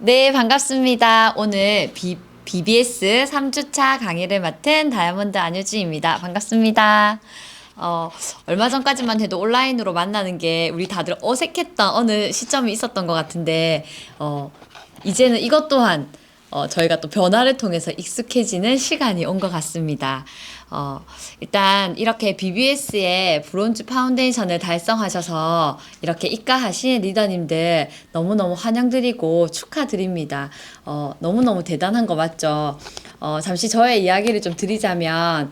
네, 반갑습니다. 오늘 BBS 3주차 강의를 맡은 다이아몬드 안유진입니다. 반갑습니다. 어, 얼마 전까지만 해도 온라인으로 만나는 게 우리 다들 어색했던 어느 시점이 있었던 것 같은데, 이제는 이것 또한 저희가 또 변화를 통해서 익숙해지는 시간이 온 것 같습니다. 일단 이렇게 BBS의 브론즈 파운데이션을 달성하셔서 이렇게 입가하신 리더님들 너무너무 환영드리고 축하드립니다. 너무너무 대단한 거 맞죠? 잠시 저의 이야기를 좀 드리자면,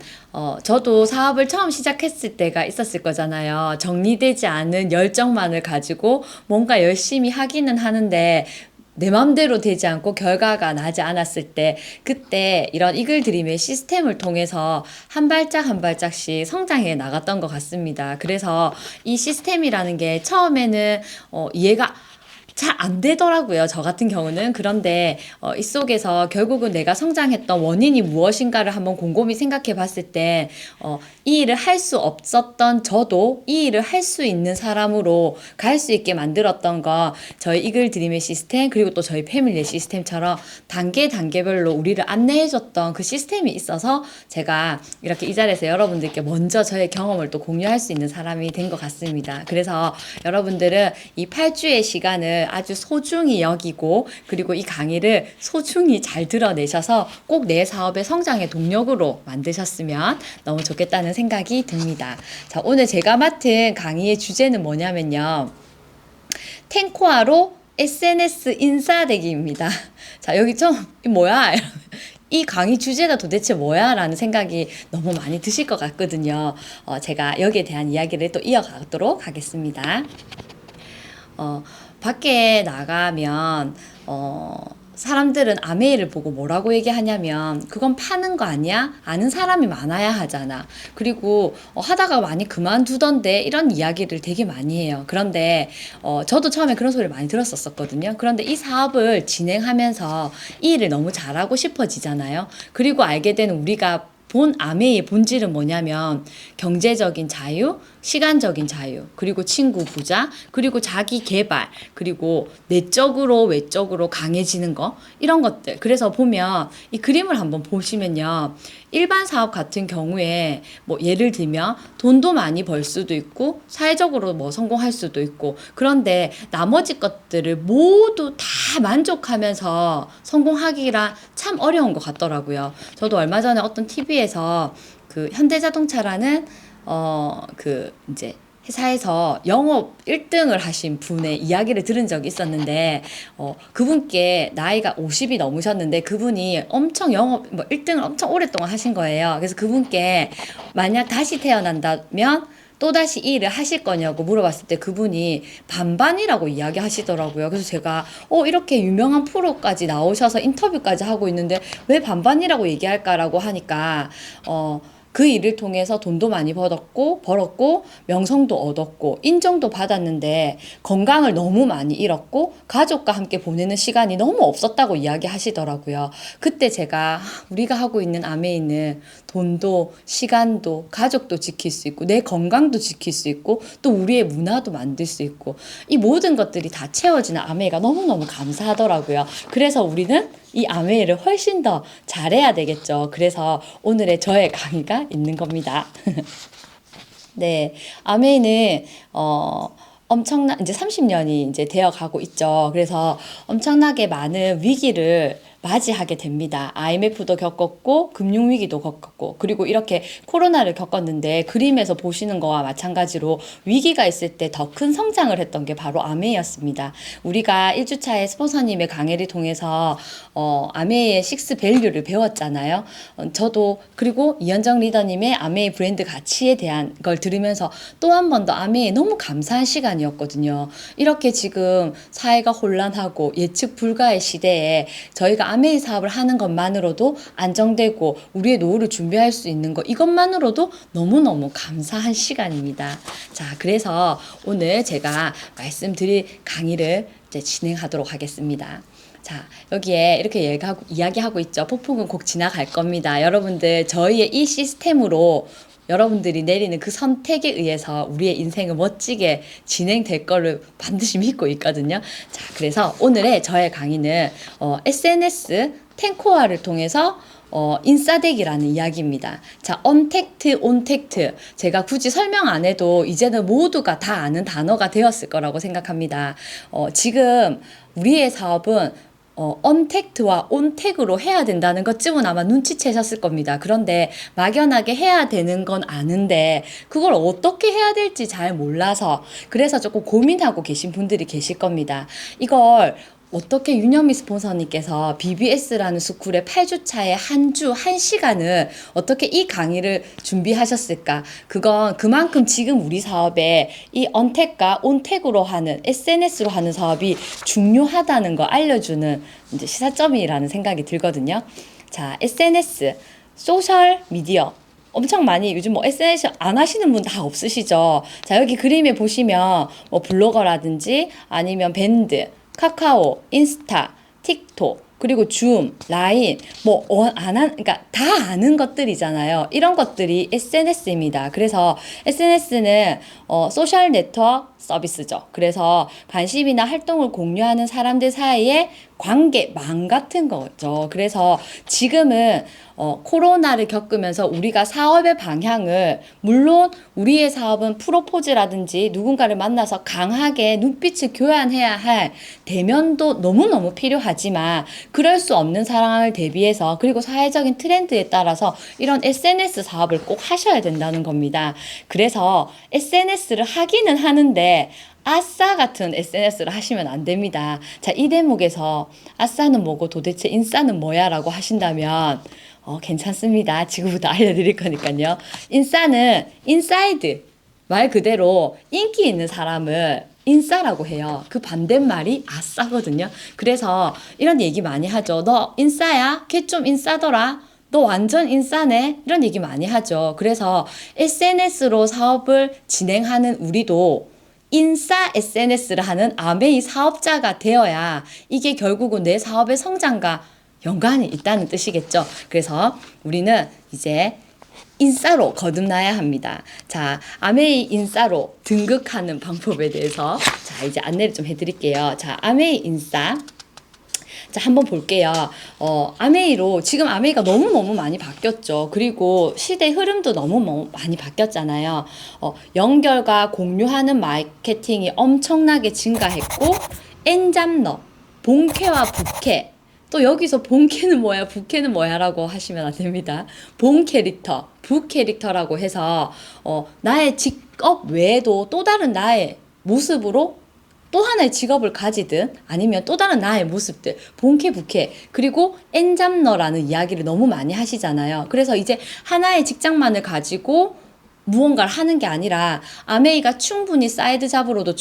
저도 사업을 처음 시작했을 때가 있었을 거잖아요. 정리되지 않은 열정만을 가지고 뭔가 열심히 하기는 하는데, 내 맘대로 되지 않고 결과가 나지 않았을 때, 그때 이런 이글 드림의 시스템을 통해서 한 발짝 한 발짝씩 성장해 나갔던 것 같습니다. 그래서 이 시스템이라는 게 처음에는 이해가 잘 안 되더라고요. 저 같은 경우는. 그런데 이 속에서 결국은 내가 성장했던 원인이 무엇인가를 한번 곰곰이 생각해 봤을 때, 이 일을 할 수 없었던 저도 이 일을 할 수 있는 사람으로 갈 수 있게 만들었던 거, 저희 이글 드림의 시스템, 그리고 또 저희 패밀리의 시스템처럼 단계별로 우리를 안내해 줬던 그 시스템이 있어서 제가 이렇게 이 자리에서 여러분들께 먼저 저의 경험을 또 공유할 수 있는 사람이 된 것 같습니다. 그래서 여러분들은 이 8주의 시간을 아주 소중히 여기고, 그리고 이 강의를 소중히 잘 들어내셔서 꼭 내 사업의 성장의 동력으로 만드셨으면 너무 좋겠다는 생각이 듭니다. 자, 오늘 제가 맡은 강의의 주제는 뭐냐면요. 탱코아로 SNS 인싸되기입니다. 자, 여기 좀 뭐야? 이 강의 주제가 도대체 뭐야? 라는 생각이 너무 많이 드실 것 같거든요. 제가 여기에 대한 이야기를 또 이어가도록 하겠습니다. 밖에 나가면, 사람들은 아메이를 보고 뭐라고 얘기하냐면, 그건 파는 거 아니야? 아는 사람이 많아야 하잖아. 그리고 하다가 많이 그만두던데, 이런 이야기를 되게 많이 해요. 그런데 저도 처음에 그런 소리를 많이 들었었거든요. 그런데 이 사업을 진행하면서 이 일을 너무 잘하고 싶어지잖아요. 그리고 알게 되는 우리가 본 아메이의 본질은 뭐냐면, 경제적인 자유, 시간적인 자유, 그리고 친구 부자, 그리고 자기 개발, 그리고 내적으로 외적으로 강해지는 거, 이런 것들. 그래서 보면 이 그림을 한번 보시면요. 일반 사업 같은 경우에 뭐 예를 들면 돈도 많이 벌 수도 있고 사회적으로 뭐 성공할 수도 있고, 그런데 나머지 것들을 모두 다 만족하면서 성공하기라 참 어려운 것 같더라고요. 저도 얼마 전에 어떤 TV에서 그 현대자동차라는 이제 회사에서 영업 1등을 하신 분의 이야기를 들은 적이 있었는데, 그분께 나이가 50이 넘으셨는데, 그분이 엄청 영업, 1등을 엄청 오랫동안 하신 거예요. 그래서 그분께 만약 다시 태어난다면, 또다시 이 일을 하실 거냐고 물어봤을 때 그분이 반반이라고 이야기 하시더라고요. 그래서 제가, 이렇게 유명한 프로까지 나오셔서 인터뷰까지 하고 있는데 왜 반반이라고 얘기할까라고 하니까, 그 일을 통해서 돈도 많이 벌었고, 명성도 얻었고, 인정도 받았는데, 건강을 너무 많이 잃었고, 가족과 함께 보내는 시간이 너무 없었다고 이야기하시더라고요. 그때 제가, 우리가 하고 있는 아메이는 돈도, 시간도, 가족도 지킬 수 있고, 내 건강도 지킬 수 있고, 또 우리의 문화도 만들 수 있고, 이 모든 것들이 다 채워지는 아메이가 너무너무 감사하더라고요. 그래서 우리는 이 아메이를 훨씬 더 잘해야 되겠죠. 그래서 오늘의 저의 강의가 있는 겁니다. 네, 아메이는 이제 30년이 이제 되어 가고 있죠. 그래서 엄청나게 많은 위기를 맞이하게 됩니다. IMF도 겪었고, 금융위기도 겪었고, 그리고 이렇게 코로나를 겪었는데, 그림에서 보시는 거와 마찬가지로 위기가 있을 때 더 큰 성장을 했던 게 바로 아메이였습니다. 우리가 1주차에 스폰서님의 강의를 통해서, 아메이의 식스 밸류를 배웠잖아요. 저도, 그리고 이현정 리더님의 아메이 브랜드 가치에 대한 걸 들으면서 또 한 번 더 아메이에 너무 감사한 시간이었거든요. 이렇게 지금 사회가 혼란하고 예측 불가의 시대에 저희가 아메이 사업을 하는 것만으로도 안정되고 우리의 노후를 준비할 수 있는 것, 이것만으로도 너무너무 감사한 시간입니다. 자, 그래서 오늘 제가 말씀드릴 강의를 이제 진행하도록 하겠습니다. 자, 여기에 이렇게 이야기하고 있죠. 폭풍은 곧 지나갈 겁니다. 여러분들, 저희의 이 시스템으로 여러분들이 내리는 그 선택에 의해서 우리의 인생은 멋지게 진행될 거를 반드시 믿고 있거든요. 자, 그래서 오늘의 저의 강의는 SNS 탱코화를 통해서 인싸되기라는 이야기입니다. 자, 언택트, 온택트. 제가 굳이 설명 안 해도 이제는 모두가 다 아는 단어가 되었을 거라고 생각합니다. 지금 우리의 사업은 언택트와 온택으로 해야 된다는 것쯤은 아마 눈치채셨을 겁니다. 그런데 막연하게 해야 되는 건 아는데 그걸 어떻게 해야 될지 잘 몰라서 그래서 조금 고민하고 계신 분들이 계실 겁니다. 이걸 어떻게 윤영미 스폰서님께서 BBS라는 스쿨의 8주차에 한 주 1시간을 어떻게 이 강의를 준비하셨을까? 그건 그만큼 지금 우리 사업에 이 언택과 온택으로 하는 SNS로 하는 사업이 중요하다는 거 알려주는 이제 시사점이라는 생각이 들거든요. 자, SNS, 소셜 미디어. 엄청 많이 요즘 뭐 SNS 안 하시는 분 다 없으시죠? 자, 여기 그림에 보시면 뭐 블로거라든지 아니면 밴드, 카카오, 인스타, 틱톡, 그리고 줌, 라인, 그러니까 다 아는 것들이잖아요. 이런 것들이 SNS입니다. 그래서 SNS는 소셜 네트워크 서비스죠. 그래서 관심이나 활동을 공유하는 사람들 사이에 관계망 같은 거죠. 그래서 지금은 코로나를 겪으면서 우리가 사업의 방향을 물론 우리의 사업은 프로포즈라든지 누군가를 만나서 강하게 눈빛을 교환해야 할 대면도 너무너무 필요하지만 그럴 수 없는 상황을 대비해서 그리고 사회적인 트렌드에 따라서 이런 SNS 사업을 꼭 하셔야 된다는 겁니다. 그래서 SNS를 하기는 하는데 아싸 같은 SNS를 하시면 안 됩니다. 자, 이 대목에서 아싸는 뭐고 도대체 인싸는 뭐야 라고 하신다면 괜찮습니다. 지금부터 알려드릴 거니까요. 인싸는 인사이드, 말 그대로 인기 있는 사람을 인싸라고 해요. 그 반대말이 아싸거든요. 그래서 이런 얘기 많이 하죠. 너 인싸야? 걔 좀 인싸더라. 너 완전 인싸네? 이런 얘기 많이 하죠. 그래서 SNS로 사업을 진행하는 우리도 인싸 SNS를 하는 아메이 사업자가 되어야 이게 결국은 내 사업의 성장과 연관이 있다는 뜻이겠죠. 그래서 우리는 이제 인싸로 거듭나야 합니다. 자, 아메이 인싸로 등극하는 방법에 대해서 자, 이제 안내를 좀 해드릴게요. 자, 아메이 인싸. 자, 한번 볼게요. 아메이로, 지금 아메이가 너무너무 많이 바뀌었죠. 그리고 시대 흐름도 너무 많이 바뀌었잖아요. 연결과 공유하는 마케팅이 엄청나게 증가했고, 엔잡러, 본캐와 부캐, 또 여기서 본캐는 뭐야, 부캐는 뭐야 라고 하시면 안 됩니다. 본 캐릭터, 부 캐릭터라고 해서, 나의 직업 외에도 또 다른 나의 모습으로 또 하나의 직업을 가지든 아니면 또 다른 나의 모습들, 본캐, 부캐, 그리고 엔잡러라는 이야기를 너무 많이 하시잖아요. 그래서 이제 하나의 직장만을 가지고 무언가를 하는 게 아니라 아메이가 충분히 사이드 잡으로도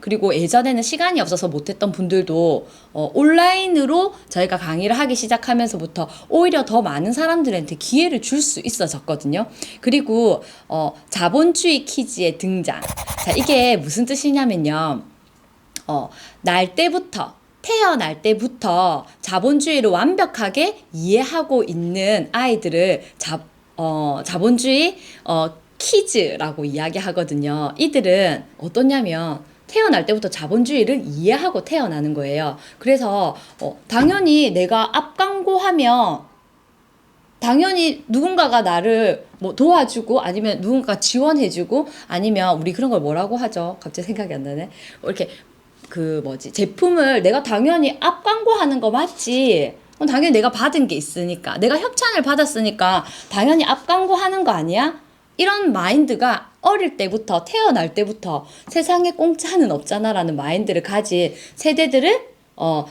그리고 예전에는 시간이 없어서 못했던 분들도 온라인으로 저희가 강의를 하기 시작하면서부터 오히려 더 많은 사람들한테 기회를 줄 수 있어졌거든요. 그리고 자본주의 퀴즈의 등장. 자, 이게 무슨 뜻이냐면요. 태어날 때부터 자본주의를 완벽하게 이해하고 있는 아이들을 자본주의 키즈라고 이야기하거든요. 이들은 어떠냐면 태어날 때부터 자본주의를 이해하고 태어나는 거예요. 그래서 당연히 내가 앞광고하면 당연히 누군가가 나를 뭐 도와주고 아니면 누군가가 지원해주고 아니면 우리 그런 걸 뭐라고 하죠? 갑자기 생각이 안 나네. 이렇게 제품을 내가 당연히 앞광고하는 거 맞지? 당연히 내가 받은 게 있으니까 내가 협찬을 받았으니까 당연히 앞광고하는 거 아니야? 이런 마인드가 어릴 때부터 태어날 때부터 세상에 공짜는 없잖아라는 마인드를 가진 세대들을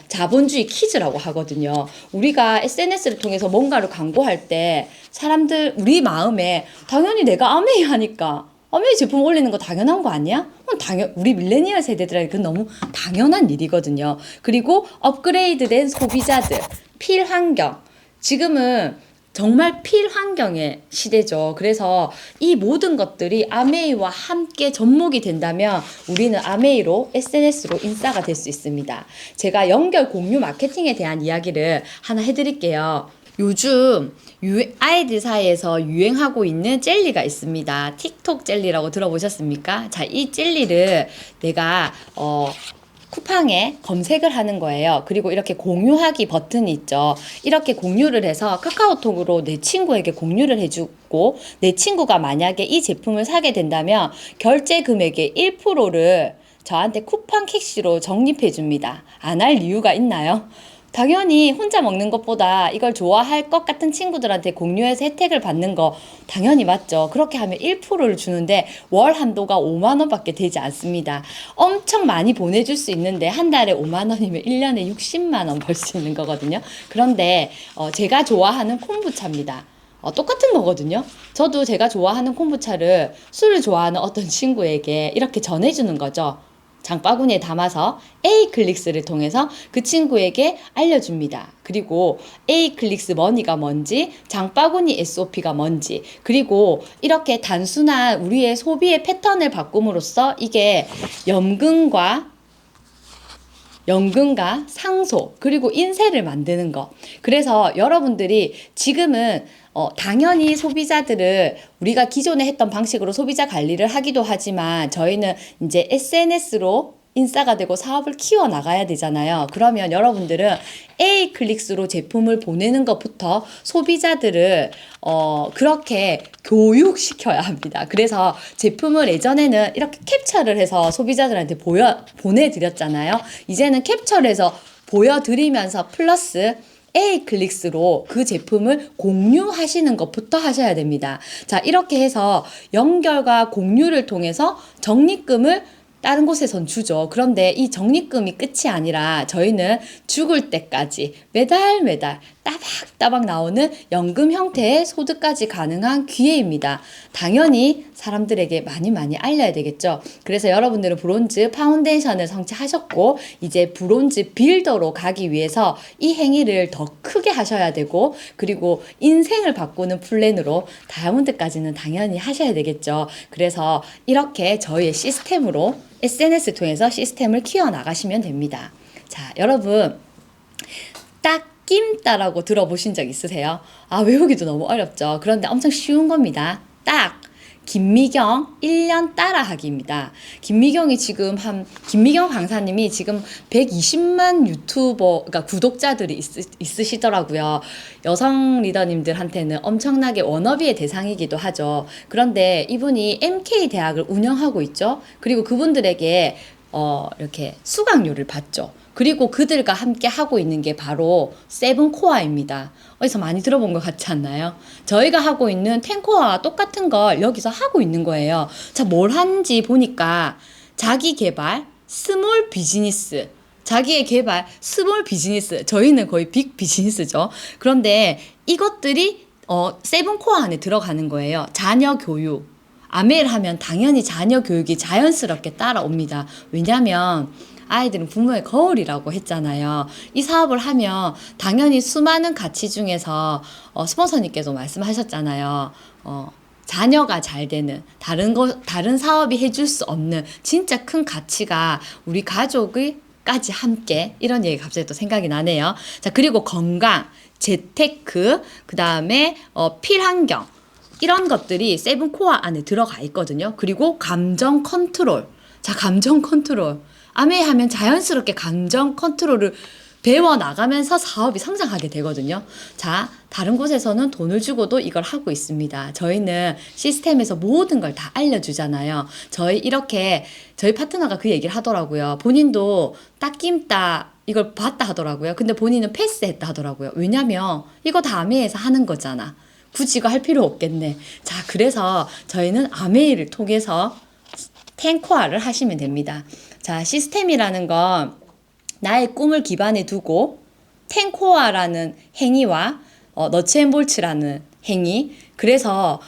자본주의 키즈라고 하거든요. 우리가 SNS를 통해서 뭔가를 광고할 때 사람들 우리 마음에 당연히 내가 아메이 하니까 아메이 제품 올리는 거 당연한 거 아니야? 우리 밀레니얼 세대들에게 그건 너무 당연한 일이거든요. 그리고 업그레이드된 소비자들, 필환경. 지금은 정말 필환경의 시대죠. 그래서 이 모든 것들이 아메이와 함께 접목이 된다면 우리는 아메이로 SNS로 인싸가 될 수 있습니다. 제가 연결 공유 마케팅에 대한 이야기를 하나 해드릴게요. 요즘 아이들 사이에서 유행하고 있는 젤리가 있습니다. 틱톡 젤리라고 들어보셨습니까? 자, 이 젤리를 내가 쿠팡에 검색을 하는 거예요. 그리고 이렇게 공유하기 버튼이 있죠. 이렇게 공유를 해서 카카오톡으로 내 친구에게 공유를 해주고, 내 친구가 만약에 이 제품을 사게 된다면 결제 금액의 1%를 저한테 쿠팡 캐시로 적립해 줍니다. 안 할 이유가 있나요? 당연히 혼자 먹는 것보다 이걸 좋아할 것 같은 친구들한테 공유해서 혜택을 받는 거 당연히 맞죠. 그렇게 하면 1%를 주는데 월 한도가 5만 원밖에 되지 않습니다. 엄청 많이 보내줄 수 있는데 한 달에 5만 원이면 1년에 60만 원 벌 수 있는 거거든요. 그런데 제가 좋아하는 콤부차입니다. 똑같은 거거든요. 저도 제가 좋아하는 콤부차를 술을 좋아하는 어떤 친구에게 이렇게 전해주는 거죠. 장바구니에 담아서 A클릭스를 통해서 그 친구에게 알려줍니다. 그리고 A클릭스 머니가 뭔지, 장바구니 SOP가 뭔지, 그리고 이렇게 단순한 우리의 소비의 패턴을 바꿈으로써 이게 연금과 상속, 그리고 인세를 만드는 거. 그래서 여러분들이 지금은 당연히 소비자들을 우리가 기존에 했던 방식으로 소비자 관리를 하기도 하지만 저희는 이제 SNS로 인싸가 되고 사업을 키워 나가야 되잖아요. 그러면 여러분들은 A클릭스로 제품을 보내는 것부터 소비자들을 그렇게 교육시켜야 합니다. 그래서 제품을 예전에는 이렇게 캡처를 해서 소비자들한테 보내드렸잖아요. 이제는 캡처를 해서 보여드리면서 플러스 A클릭스로 그 제품을 공유하시는 것부터 하셔야 됩니다. 자, 이렇게 해서 연결과 공유를 통해서 적립금을 다른 곳에선 주죠. 그런데 이 적립금이 끝이 아니라 저희는 죽을 때까지 매달 따박따박 나오는 연금 형태의 소득까지 가능한 기회입니다. 당연히 사람들에게 많이 알려야 되겠죠. 그래서 여러분들은 브론즈 파운데이션을 성취하셨고 이제 브론즈 빌더로 가기 위해서 이 행위를 더 크게 하셔야 되고, 그리고 인생을 바꾸는 플랜으로 다이아몬드까지는 당연히 하셔야 되겠죠. 그래서 이렇게 저희의 시스템으로 SNS 통해서 시스템을 키워나가시면 됩니다. 자, 여러분 딱김따라고 들어보신 적 있으세요? 외우기도 너무 어렵죠. 그런데 엄청 쉬운 겁니다. 딱 김미경 1년 따라하기입니다. 김미경 강사님이 지금 120만 그러니까 구독자들이 있으시더라고요. 여성 리더님들한테는 엄청나게 워너비의 대상이기도 하죠. 그런데 이분이 MK 대학을 운영하고 있죠. 그리고 그분들에게 이렇게 수강료를 받죠. 그리고 그들과 함께 하고 있는 게 바로 세븐코어입니다. 어디서 많이 들어본 것 같지 않나요? 저희가 하고 있는 10코어와 똑같은 걸 여기서 하고 있는 거예요. 자, 뭘 하는지 보니까 자기 개발, 스몰 비즈니스, 자기의 개발, 스몰 비즈니스, 저희는 거의 빅 비즈니스죠. 그런데 이것들이 세븐코어 안에 들어가는 거예요. 자녀 교육. 아메를 하면 당연히 자녀 교육이 자연스럽게 따라옵니다. 왜냐하면 아이들은 부모의 거울이라고 했잖아요. 이 사업을 하면 당연히 수많은 가치 중에서 스폰서님께서 말씀하셨잖아요. 자녀가 잘 되는 다른 사업이 해줄 수 없는 진짜 큰 가치가 우리 가족까지 함께, 이런 얘기 갑자기 또 생각이 나네요. 자, 그리고 건강, 재테크, 그 다음에 필환경, 이런 것들이 세븐코어 안에 들어가 있거든요. 그리고 감정 컨트롤. 자, 감정 컨트롤. 아메 하면 자연스럽게 감정 컨트롤을 배워나가면서 사업이 성장하게 되거든요. 자, 다른 곳에서는 돈을 주고도 이걸 하고 있습니다. 저희는 시스템에서 모든 걸 다 알려주잖아요. 저희 파트너가 그 얘기를 하더라고요. 본인도 따김따 이걸 봤다 하더라고요. 근데 본인은 패스했다 하더라고요. 왜냐면 이거 다 아메에서 하는 거잖아. 굳이 이거 할 필요 없겠네. 자, 그래서 저희는 아메이를 통해서 10코어를 하시면 됩니다. 자, 시스템이라는 건 나의 꿈을 기반에 두고 10코어라는 행위와 너츠앤볼츠라는 행위, 그래서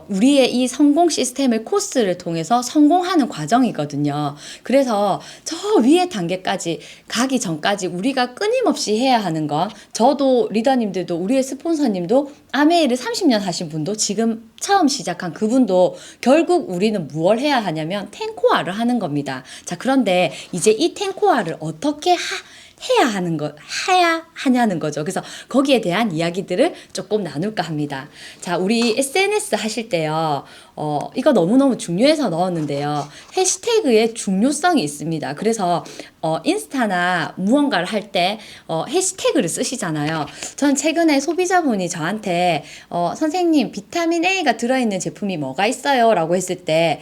우리의 이 성공 시스템의 코스를 통해서 성공하는 과정이거든요. 그래서 저 위에 단계까지 가기 전까지 우리가 끊임없이 해야 하는 건, 저도 리더님들도 우리의 스폰서님도 아메이를 30년 하신 분도 지금 처음 시작한 그분도 결국 우리는 무엇을 해야 하냐면 10코어를 하는 겁니다. 자, 그런데 이제 이 10코어를 어떻게 해야 하냐는 거죠. 그래서 거기에 대한 이야기들을 조금 나눌까 합니다. 자, 우리 SNS 하실 때요. 이거 너무너무 중요해서 넣었는데요. 해시태그의 중요성이 있습니다. 그래서 인스타나 무언가를 할 때 해시태그를 쓰시잖아요. 전 최근에 소비자분이 저한테 선생님 비타민 A가 들어있는 제품이 뭐가 있어요? 라고 했을 때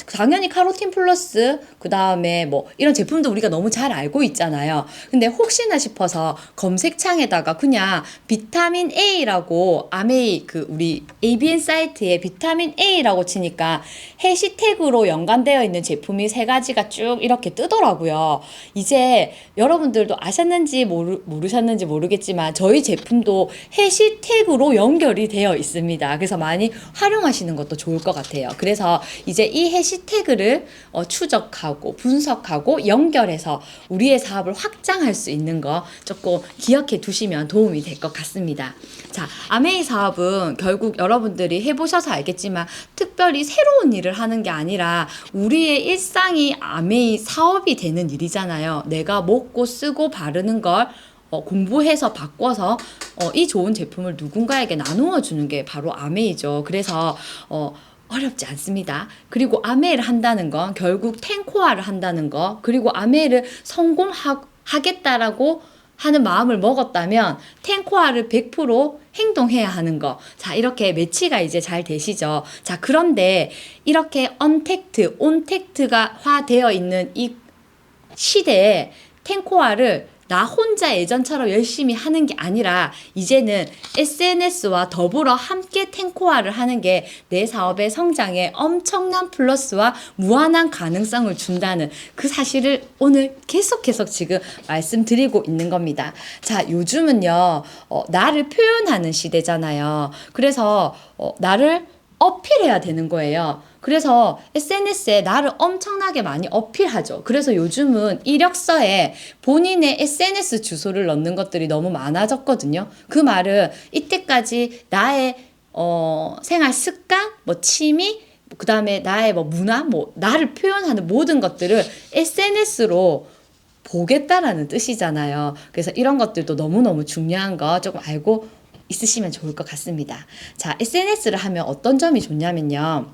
당연히 카로틴 플러스 그 다음에 뭐 이런 제품도 우리가 너무 잘 알고 있잖아요. 근데 혹시나 싶어서 검색창에다가 그냥 비타민 A라고 아메이 우리 ABN 사이트에 비타민 A라고 치니까 해시태그로 연관되어 있는 제품이 3가지가 쭉 이렇게 뜨더라고요. 이제 여러분들도 아셨는지 모르셨는지 모르겠지만 저희 제품도 해시태그로 연결이 되어 있습니다. 그래서 많이 활용하시는 것도 좋을 것 같아요. 그래서 이제 이 해시태그를 추적하고 분석하고 연결해서 우리의 사업을 확장할 수 있는 거 조금 기억해 두시면 도움이 될 것 같습니다. 자, 아메이 사업은 결국 여러분들이 해보셔서 알겠지만 특별히 새로운 일을 하는 게 아니라 우리의 일상이 아메이 사업이 되는 일이잖아요. 내가 먹고 쓰고 바르는 걸 공부해서 바꿔서 이 좋은 제품을 누군가에게 나누어 주는 게 바로 아메이죠. 그래서 어렵지 않습니다. 그리고 아메이를 한다는 건 결국 텐코아를 한다는 거, 그리고 아메이를 성공하겠다라고 하는 마음을 먹었다면 텐코아를 100% 행동해야 하는 거. 자, 이렇게 매치가 이제 잘 되시죠. 자, 그런데 이렇게 온택트가 되어 있는 이 시대에 텐코아를 나 혼자 예전처럼 열심히 하는 게 아니라 이제는 SNS와 더불어 함께 텐코아를 하는 게 내 사업의 성장에 엄청난 플러스와 무한한 가능성을 준다는 그 사실을 오늘 계속 지금 말씀드리고 있는 겁니다. 자, 요즘은요, 나를 표현하는 시대잖아요. 그래서 나를 어필해야 되는 거예요. 그래서 SNS에 나를 엄청나게 많이 어필하죠. 그래서 요즘은 이력서에 본인의 SNS 주소를 넣는 것들이 너무 많아졌거든요. 그 말은 이때까지 나의 생활 습관, 뭐 취미, 그 다음에 나의 뭐 문화, 뭐 나를 표현하는 모든 것들을 SNS로 보겠다라는 뜻이잖아요. 그래서 이런 것들도 너무너무 중요한 거 조금 알고 있으시면 좋을 것 같습니다. 자, SNS를 하면 어떤 점이 좋냐면요.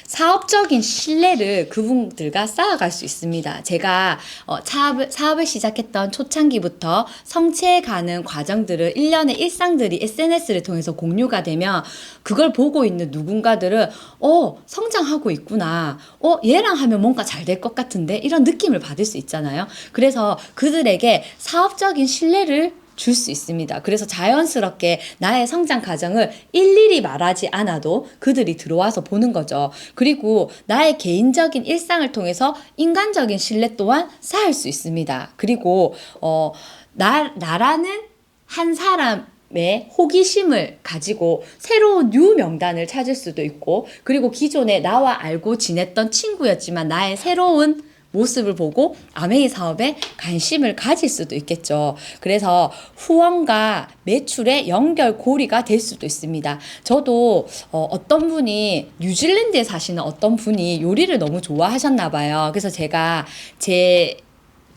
사업적인 신뢰를 그분들과 쌓아갈 수 있습니다. 제가 사업을 시작했던 초창기부터 성취해가는 과정들을 일련의 일상들이 SNS를 통해서 공유가 되면 그걸 보고 있는 누군가들은 성장하고 있구나. 얘랑 하면 뭔가 잘 될 것 같은데 이런 느낌을 받을 수 있잖아요. 그래서 그들에게 사업적인 신뢰를 줄 수 있습니다. 그래서 자연스럽게 나의 성장 과정을 일일이 말하지 않아도 그들이 들어와서 보는 거죠. 그리고 나의 개인적인 일상을 통해서 인간적인 신뢰 또한 쌓을 수 있습니다. 그리고 나라는 한 사람의 호기심을 가지고 새로운 뉴 명단을 찾을 수도 있고, 그리고 기존에 나와 알고 지냈던 친구였지만 나의 새로운 모습을 보고 아메이 사업에 관심을 가질 수도 있겠죠. 그래서 후원과 매출의 연결고리가 될 수도 있습니다. 저도 어떤 분이 뉴질랜드에 사시는 어떤 분이 요리를 너무 좋아하셨나 봐요. 그래서 제가 제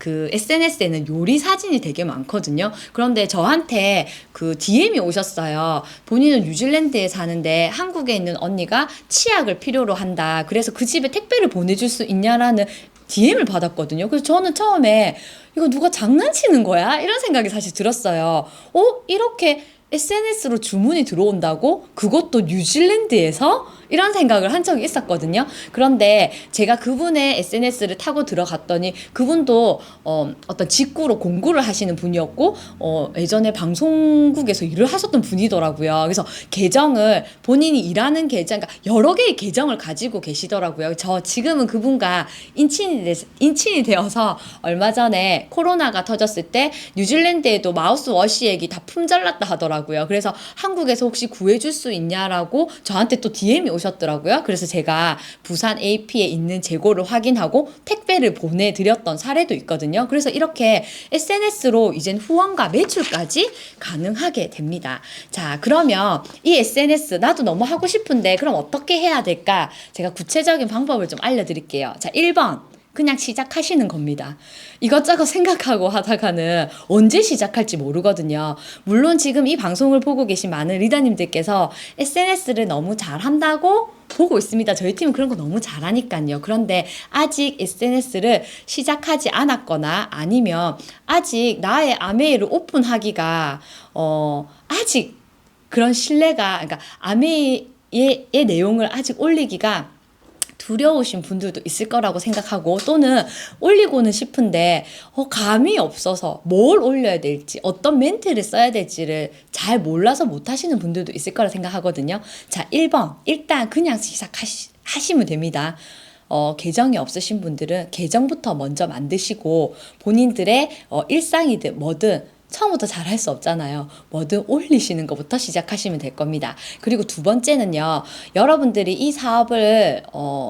SNS에는 요리 사진이 되게 많거든요. 그런데 저한테 DM이 오셨어요. 본인은 뉴질랜드에 사는데 한국에 있는 언니가 치약을 필요로 한다. 그래서 그 집에 택배를 보내줄 수 있냐라는 DM을 받았거든요. 그래서 저는 처음에 이거 누가 장난치는 거야? 이런 생각이 사실 들었어요. 이렇게 SNS로 주문이 들어온다고? 그것도 뉴질랜드에서? 이런 생각을 한 적이 있었거든요. 그런데 제가 그분의 SNS를 타고 들어갔더니 그분도 어떤 직구로 공구를 하시는 분이었고 예전에 방송국에서 일을 하셨던 분이더라고요. 그래서 계정을 본인이 일하는 계정, 그러니까 여러 개의 계정을 가지고 계시더라고요. 저 지금은 그분과 인친이 되어서 얼마 전에 코로나가 터졌을 때 뉴질랜드에도 마우스워시 액이 다 품절났다 하더라고요. 그래서 한국에서 혹시 구해줄 수 있냐라고 저한테 또 DM이 오셨더라고요. 그래서 제가 부산 AP에 있는 재고를 확인하고 택배를 보내드렸던 사례도 있거든요. 그래서 이렇게 SNS로 이젠 후원과 매출까지 가능하게 됩니다. 자, 그러면 이 SNS 나도 너무 하고 싶은데 그럼 어떻게 해야 될까? 제가 구체적인 방법을 좀 알려드릴게요. 자, 1번 그냥 시작하시는 겁니다. 이것저것 생각하고 하다가는 언제 시작할지 모르거든요. 물론 지금 이 방송을 보고 계신 많은 리더님들께서 SNS를 너무 잘한다고 보고 있습니다. 저희 팀은 그런 거 너무 잘하니까요. 그런데 아직 SNS를 시작하지 않았거나 아니면 아직 나의 아메이를 오픈하기가 아직 그런 신뢰가, 그러니까 아메이의 내용을 아직 올리기가 두려우신 분들도 있을 거라고 생각하고, 또는 올리고는 싶은데 감이 없어서 뭘 올려야 될지, 어떤 멘트를 써야 될지를 잘 몰라서 못 하시는 분들도 있을 거라 생각하거든요. 자, 1번 일단 그냥 시작하시면 됩니다. 계정이 없으신 분들은 계정부터 먼저 만드시고, 본인들의 일상이든 뭐든 처음부터 잘할 수 없잖아요. 뭐든 올리시는 것부터 시작하시면 될 겁니다. 그리고 두 번째는요, 여러분들이 이 사업을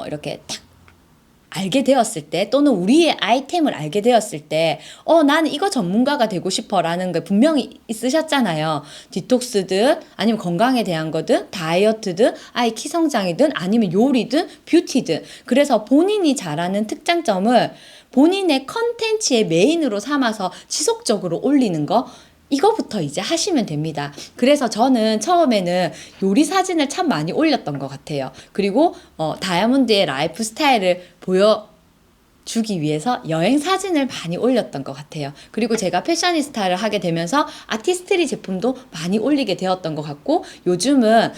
이렇게 딱 알게 되었을 때, 또는 우리의 아이템을 알게 되었을 때, 나는 이거 전문가가 되고 싶어 라는 거 분명히 있으셨잖아요. 디톡스든 아니면 건강에 대한 거든 다이어트든 아이 키 성장이든 아니면 요리든 뷰티든, 그래서 본인이 잘하는 특장점을 본인의 컨텐츠의 메인으로 삼아서 지속적으로 올리는 거, 이거부터 이제 하시면 됩니다. 그래서 저는 처음에는 요리 사진을 참 많이 올렸던 것 같아요. 그리고 다이아몬드의 라이프 스타일을 보여주기 위해서 여행 사진을 많이 올렸던 것 같아요. 그리고 제가 패셔니스타를 하게 되면서 아티스트리 제품도 많이 올리게 되었던 것 같고, 요즘은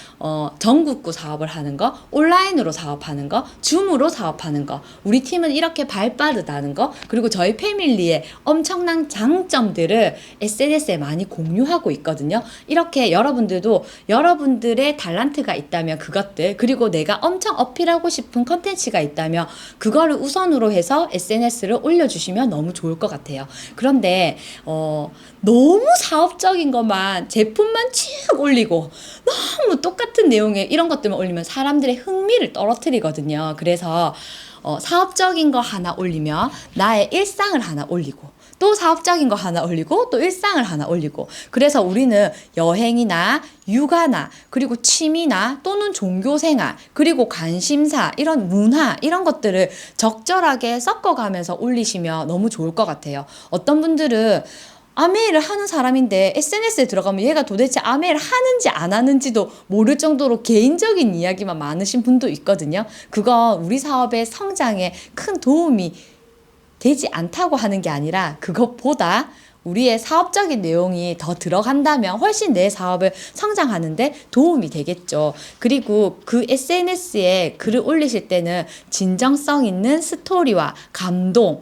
전국구 사업을 하는 거, 온라인으로 사업하는 거, 줌으로 사업하는 거, 우리 팀은 이렇게 발빠르다는 거, 그리고 저희 패밀리의 엄청난 장점들을 SNS에 많이 공유하고 있거든요. 이렇게 여러분들도 여러분들의 달란트가 있다면 그것들, 그리고 내가 엄청 어필하고 싶은 컨텐츠가 있다면 그거를 우선으로 해서 SNS를 올려주시면 너무 좋을 것 같아요. 그런데 너무 사업적인 것만, 제품만 쭉 올리고 너무 똑같은 내용의 이런 것들만 올리면 사람들의 흥미를 떨어뜨리거든요. 그래서 사업적인 거 하나 올리면 나의 일상을 하나 올리고, 또 사업적인 거 하나 올리고, 또 일상을 하나 올리고, 그래서 우리는 여행이나 육아나 그리고 취미나 또는 종교생활 그리고 관심사, 이런 문화, 이런 것들을 적절하게 섞어가면서 올리시면 너무 좋을 것 같아요. 어떤 분들은 아메이를 하는 사람인데 SNS에 들어가면 얘가 도대체 아메이를 하는지 안 하는지도 모를 정도로 개인적인 이야기만 많으신 분도 있거든요. 그건 우리 사업의 성장에 큰 도움이 되지 않다고 하는 게 아니라, 그것보다 우리의 사업적인 내용이 더 들어간다면 훨씬 내 사업을 성장하는데 도움이 되겠죠. 그리고 그 SNS에 글을 올리실 때는 진정성 있는 스토리와 감동,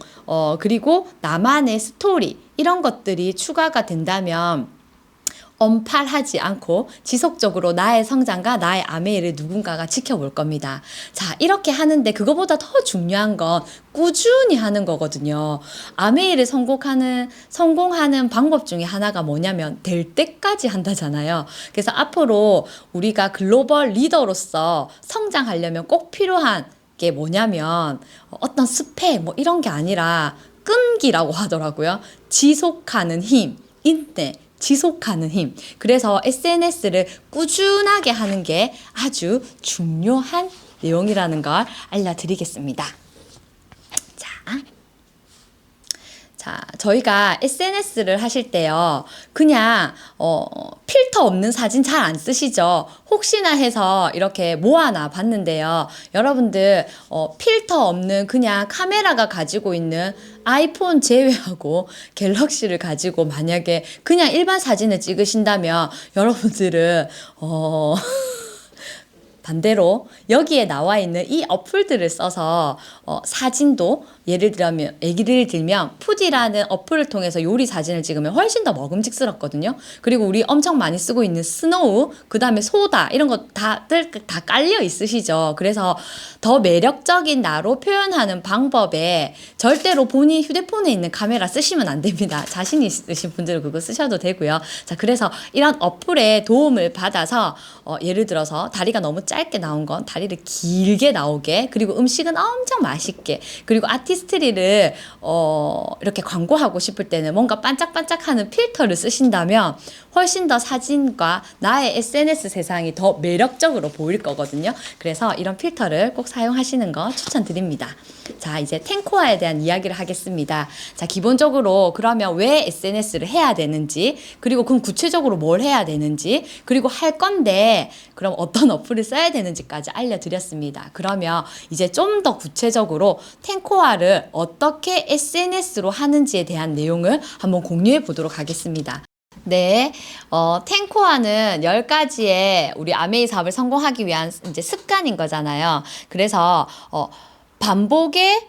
그리고 나만의 스토리, 이런 것들이 추가가 된다면 언팔하지 않고 지속적으로 나의 성장과 나의 아메이를 누군가가 지켜볼 겁니다. 자, 이렇게 하는데 그거보다 더 중요한 건 꾸준히 하는 거거든요. 아메이를 성공하는 방법 중에 하나가 뭐냐면 될 때까지 한다잖아요. 그래서 앞으로 우리가 글로벌 리더로서 성장하려면 꼭 필요한 게 뭐냐면 어떤 스펙 뭐 이런 게 아니라 끈기라고 하더라고요. 지속하는 힘, 인내, 지속하는 힘. 그래서 SNS를 꾸준하게 하는 게 아주 중요한 내용이라는 걸 알려드리겠습니다. 자, 저희가 SNS를 하실 때요, 그냥 필터 없는 사진 잘 안 쓰시죠? 혹시나 해서 이렇게 모아놔 봤는데요, 여러분들 필터 없는 그냥 카메라가 가지고 있는 아이폰 제외하고 갤럭시를 가지고 만약에 그냥 일반 사진을 찍으신다면 여러분들은 반대로 여기에 나와 있는 이 어플들을 써서 사진도 예를 들면 푸디라는 어플을 통해서 요리 사진을 찍으면 훨씬 더 먹음직스럽거든요. 그리고 우리 엄청 많이 쓰고 있는 스노우, 그 다음에 소다, 이런 거 다들 다 깔려 있으시죠. 그래서 더 매력적인 나로 표현하는 방법에 절대로 본인 휴대폰에 있는 카메라 쓰시면 안 됩니다. 자신 있으신 분들은 그거 쓰셔도 되고요. 자, 그래서 이런 어플의 도움을 받아서 예를 들어서 다리가 너무 짧게 나온 건 다리를 길게 나오게, 그리고 음식은 엄청 맛있게, 그리고 아티스트 히스토리를 이렇게 광고하고 싶을 때는 뭔가 반짝반짝하는 필터를 쓰신다면 훨씬 더 사진과 나의 SNS 세상이 더 매력적으로 보일 거거든요. 그래서 이런 필터를 꼭 사용하시는 거 추천드립니다. 자, 이제 텐코아에 대한 이야기를 하겠습니다. 자, 기본적으로 그러면 왜 SNS를 해야 되는지, 그리고 그럼 구체적으로 뭘 해야 되는지, 그리고 할 건데 그럼 어떤 어플을 써야 되는지까지 알려드렸습니다. 그러면 이제 좀 더 구체적으로 텐코아를 어떻게 SNS로 하는지에 대한 내용을 한번 공유해 보도록 하겠습니다. 네, 텐코아는 10가지의 우리 아메이 사업을 성공하기 위한 이제 습관인 거잖아요. 그래서, 반복의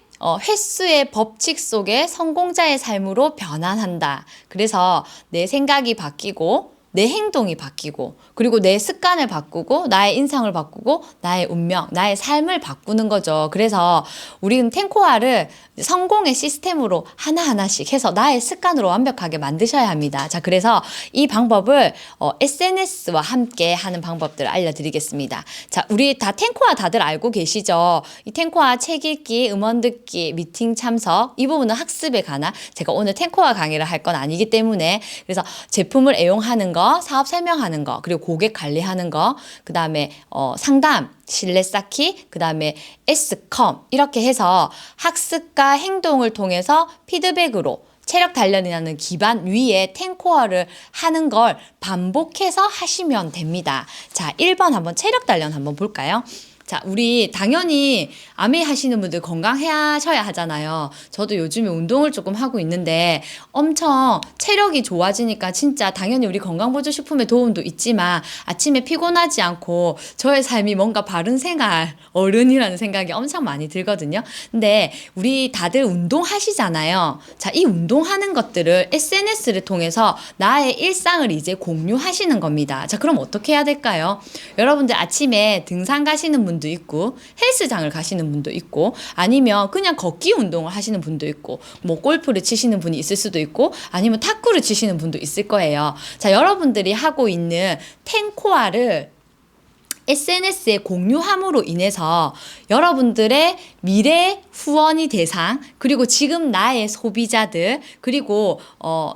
횟수의 법칙 속에 성공자의 삶으로 변환한다. 그래서 내 생각이 바뀌고, 내 행동이 바뀌고, 그리고 내 습관을 바꾸고, 나의 인상을 바꾸고, 나의 운명, 나의 삶을 바꾸는 거죠. 그래서 우리는 텐코아를 성공의 시스템으로 하나하나씩 해서 나의 습관으로 완벽하게 만드셔야 합니다. 자, 그래서 이 방법을 SNS와 함께 하는 방법들을 알려드리겠습니다. 자, 우리 다 텐코아 다들 알고 계시죠? 이 텐코아 책 읽기, 음원 듣기, 미팅 참석, 이 부분은 학습에 관한, 제가 오늘 텐코아 강의를 할 건 아니기 때문에, 그래서 제품을 애용하는 거, 사업 설명하는 거, 그리고 고객 관리하는 거, 그 다음에 상담, 신뢰 쌓기, 그 다음에 S컴, 이렇게 해서 학습과 행동을 통해서 피드백으로 체력 단련이라는 기반 위에 텐코어를 하는 걸 반복해서 하시면 됩니다. 자, 1번 한번 체력 단련 한번 볼까요? 자, 우리 당연히 아메이 하시는 분들 건강하셔야 하잖아요. 저도 요즘에 운동을 조금 하고 있는데 엄청 체력이 좋아지니까 진짜 당연히 우리 건강보조식품의 도움도 있지만 아침에 피곤하지 않고 저의 삶이 뭔가 바른 생활, 어른이라는 생각이 엄청 많이 들거든요. 근데 우리 다들 운동하시잖아요. 자, 이 운동하는 것들을 SNS를 통해서 나의 일상을 이제 공유하시는 겁니다. 자, 그럼 어떻게 해야 될까요? 여러분들 아침에 등산 가시는 분도 있고 헬스장을 가시는 분도 있고 아니면 그냥 걷기 운동을 하시는 분도 있고 뭐 골프를 치시는 분이 있을 수도 있고 아니면 탁구를 치시는 분도 있을 거예요. 자, 여러분들이 하고 있는 텐코아를 SNS에 공유함으로 인해서 여러분들의 미래 후원이 대상, 그리고 지금 나의 소비자들, 그리고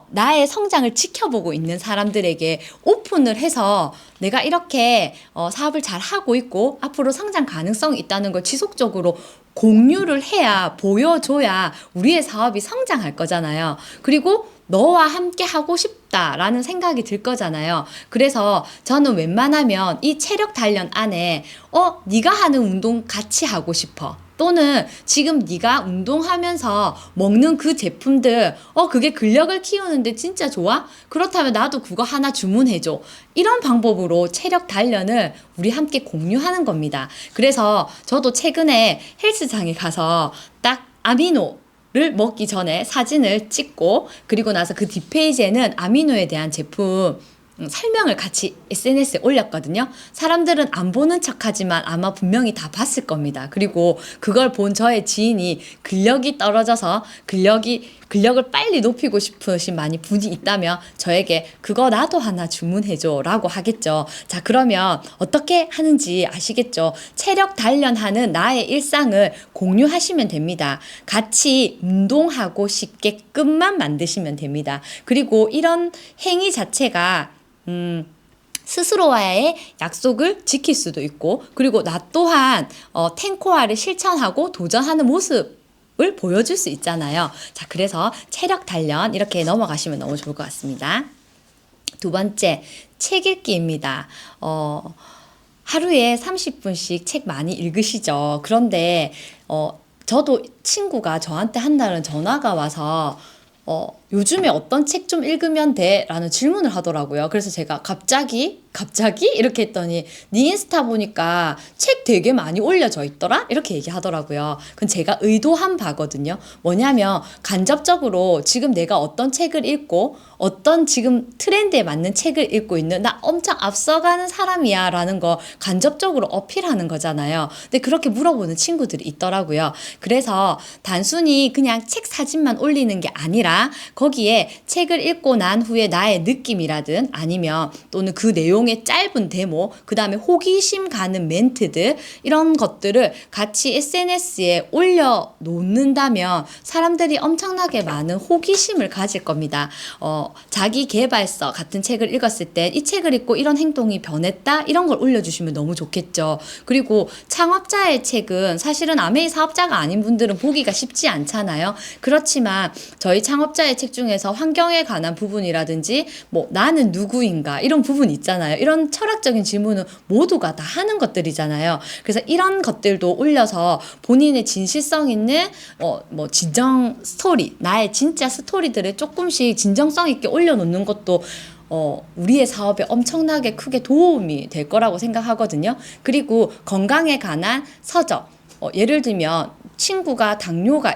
나의 성장을 지켜보고 있는 사람들에게 오픈을 해서 내가 이렇게 사업을 잘 하고 있고 앞으로 성장 가능성이 있다는 걸 지속적으로 공유를 해야, 보여줘야 우리의 사업이 성장할 거잖아요. 그리고 너와 함께 하고 싶다라는 생각이 들 거잖아요. 그래서 저는 웬만하면 이 체력 단련 안에 네가 하는 운동 같이 하고 싶어. 또는 지금 네가 운동하면서 먹는 그 제품들 그게 근력을 키우는데 진짜 좋아? 그렇다면 나도 그거 하나 주문해줘. 이런 방법으로 체력 단련을 우리 함께 공유하는 겁니다. 그래서 저도 최근에 헬스장에 가서 딱 아미노를 먹기 전에 사진을 찍고 그리고 나서 그 뒷페이지에는 아미노에 대한 제품 설명을 같이 SNS에 올렸거든요. 사람들은 안 보는 척하지만 아마 분명히 다 봤을 겁니다. 그리고 그걸 본 저의 지인이 근력이 떨어져서 근력을 빨리 높이고 싶으신 많이 분이 있다면 저에게 그거 나도 하나 주문해줘 라고 하겠죠. 자, 그러면 어떻게 하는지 아시겠죠? 체력 단련하는 나의 일상을 공유하시면 됩니다. 같이 운동하고 싶게끔만 만드시면 됩니다. 그리고 이런 행위 자체가 스스로와의 약속을 지킬 수도 있고 그리고 나 또한 텐코아를 실천하고 도전하는 모습을 보여줄 수 있잖아요. 자, 그래서 체력 단련 이렇게 넘어가시면 너무 좋을 것 같습니다. 두 번째, 책 읽기입니다. 하루에 30분씩 책 많이 읽으시죠? 그런데 저도 친구가 저한테 한 날은 전화가 와서 요즘에 어떤 책 좀 읽으면 돼? 라는 질문을 하더라고요. 그래서 제가 갑자기? 이렇게 했더니 네 인스타 보니까 책 되게 많이 올려져 있더라? 이렇게 얘기하더라고요. 그건 제가 의도한 바거든요. 뭐냐면 간접적으로 지금 내가 어떤 책을 읽고 어떤 지금 트렌드에 맞는 책을 읽고 있는 나 엄청 앞서가는 사람이야 라는 거 간접적으로 어필하는 거잖아요. 근데 그렇게 물어보는 친구들이 있더라고요. 그래서 단순히 그냥 책 사진만 올리는 게 아니라 거기에 책을 읽고 난 후에 나의 느낌이라든 아니면 또는 그 내용의 짧은 데모, 그 다음에 호기심 가는 멘트들, 이런 것들을 같이 SNS에 올려놓는다면 사람들이 엄청나게 많은 호기심을 가질 겁니다. 자기 개발서 같은 책을 읽었을 때 이 책을 읽고 이런 행동이 변했다, 이런 걸 올려주시면 너무 좋겠죠. 그리고 창업자의 책은 사실은 아메이 사업자가 아닌 분들은 보기가 쉽지 않잖아요. 그렇지만 저희 창업자의 책 중에서 환경에 관한 부분이라든지 뭐 나는 누구인가 이런 부분 있잖아요. 이런 철학적인 질문은 모두가 다 하는 것들이잖아요. 그래서 이런 것들도 올려서 본인의 진실성 있는 뭐 진정 스토리, 나의 진짜 스토리들을 조금씩 진정성 있게 올려놓는 것도 우리의 사업에 엄청나게 크게 도움이 될 거라고 생각하거든요. 그리고 건강에 관한 서적, 예를 들면 친구가 당뇨가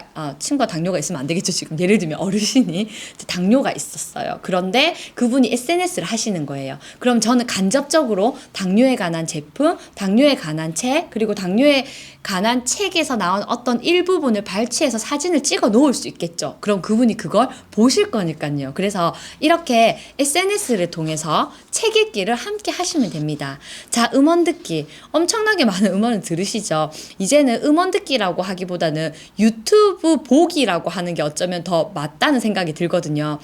있으면 안 되겠죠. 지금 예를 들면 어르신이 당뇨가 있었어요. 그런데 그분이 SNS를 하시는 거예요. 그럼 저는 간접적으로 당뇨에 관한 제품, 당뇨에 관한 책, 그리고 당뇨에 관한 책에서 나온 어떤 일부분을 발췌해서 사진을 찍어 놓을 수 있겠죠. 그럼 그분이 그걸 보실 거니까요. 그래서 이렇게 SNS를 통해서 책 읽기를 함께 하시면 됩니다. 자, 음원 듣기. 엄청나게 많은 음원을 들으시죠. 이제는 음원 듣기라고 하기보다는 유튜브 보기라고 하는 게 어쩌면 더 맞다는 생각이 들거든요.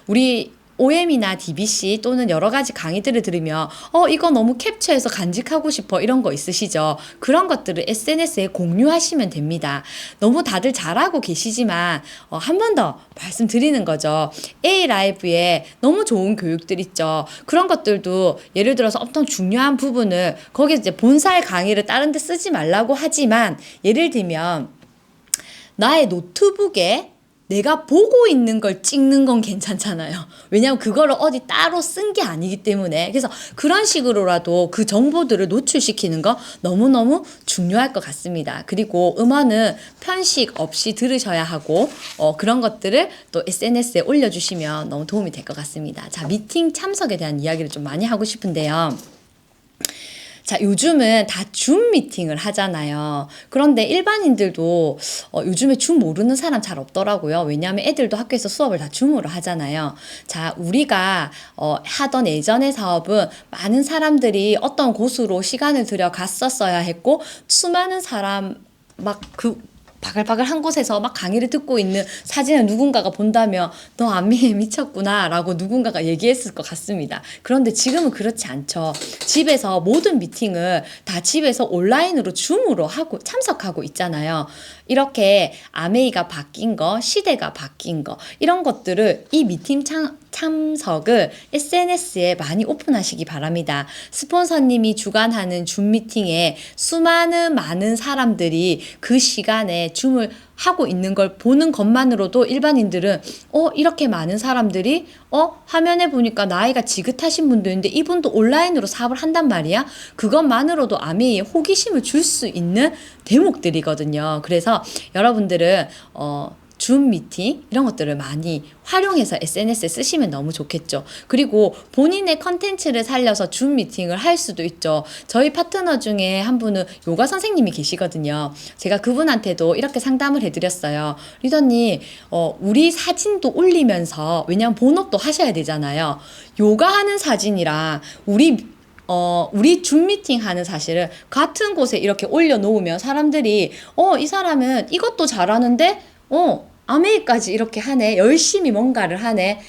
우리 OM이나 DBC 또는 여러 가지 강의들을 들으면 이거 너무 캡처해서 간직하고 싶어, 이런 거 있으시죠? 그런 것들을 SNS에 공유하시면 됩니다. 너무 다들 잘하고 계시지만 한 번 더 말씀드리는 거죠. A라이브에 너무 좋은 교육들 있죠. 그런 것들도 예를 들어서 어떤 중요한 부분을 거기에 이제 본살 강의를 다른 데 쓰지 말라고 하지만, 예를 들면 나의 노트북에 내가 보고 있는 걸 찍는 건 괜찮잖아요. 왜냐하면 그거를 어디 따로 쓴 게 아니기 때문에. 그래서 그런 식으로라도 그 정보들을 노출시키는 거 너무너무 중요할 것 같습니다. 그리고 음원은 편식 없이 들으셔야 하고 그런 것들을 또 SNS에 올려주시면 너무 도움이 될 것 같습니다. 자, 미팅 참석에 대한 이야기를 좀 많이 하고 싶은데요. 자, 요즘은 다 줌 미팅을 하잖아요. 그런데 일반인들도 요즘에 줌 모르는 사람 잘 없더라고요. 왜냐하면 애들도 학교에서 수업을 다 줌으로 하잖아요. 자, 우리가 하던 예전의 사업은 많은 사람들이 어떤 곳으로 시간을 들여 갔었어야 했고, 수많은 사람 바글바글 한 곳에서 막 강의를 듣고 있는 사진을 누군가가 본다면 너 안미에 미쳤구나 라고 누군가가 얘기했을 것 같습니다. 그런데 지금은 그렇지 않죠. 집에서 모든 미팅을 다 집에서 온라인으로 줌으로 하고 참석하고 있잖아요. 이렇게 아메이가 바뀐 거, 시대가 바뀐 거, 이런 것들을 이 미팅 참석을 SNS에 많이 오픈하시기 바랍니다. 스폰서님이 주관하는 줌 미팅에 많은 사람들이 그 시간에 줌을 하고 있는 걸 보는 것만으로도 일반인들은 이렇게 많은 사람들이 화면에 보니까 나이가 지긋하신 분도 있는데 이분도 온라인으로 사업을 한단 말이야. 그것만으로도 아메이에 호기심을 줄 수 있는 대목들이거든요. 그래서 여러분들은 줌 미팅 이런 것들을 많이 활용해서 SNS에 쓰시면 너무 좋겠죠. 그리고 본인의 컨텐츠를 살려서 줌 미팅을 할 수도 있죠. 저희 파트너 중에 한 분은 요가 선생님이 계시거든요. 제가 그분한테도 이렇게 상담을 해드렸어요. 리더님, 우리 사진도 올리면서, 왜냐면 본업도 하셔야 되잖아요. 요가하는 사진이랑 우리 줌 미팅 하는 사실을 같은 곳에 이렇게 올려놓으면 사람들이 이 사람은 이것도 잘하는데 아메이까지 이렇게 하네, 열심히 뭔가를 하네,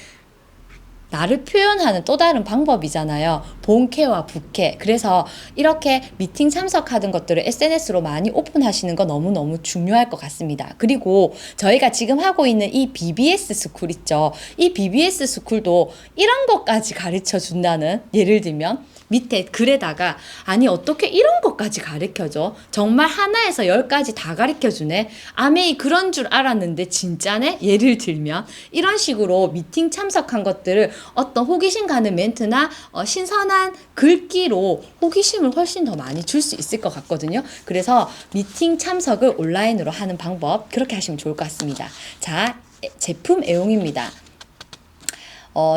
나를 표현하는 또 다른 방법이잖아요. 본캐와 부캐. 그래서 이렇게 미팅 참석하는 것들을 SNS로 많이 오픈하시는 거 너무너무 중요할 것 같습니다. 그리고 저희가 지금 하고 있는 이 BBS 스쿨 있죠. 이 BBS 스쿨도 이런 것까지 가르쳐 준다는, 예를 들면 밑에 글에다가 아니 어떻게 이런 것까지 가르쳐줘? 정말 하나에서 10까지 다 가르쳐주네? 아메이 그런 줄 알았는데 진짜네? 예를 들면 이런 식으로 미팅 참석한 것들을 어떤 호기심 가는 멘트나 신선한 글귀로 호기심을 훨씬 더 많이 줄 수 있을 것 같거든요. 그래서 미팅 참석을 온라인으로 하는 방법, 그렇게 하시면 좋을 것 같습니다. 자, 제품 애용입니다.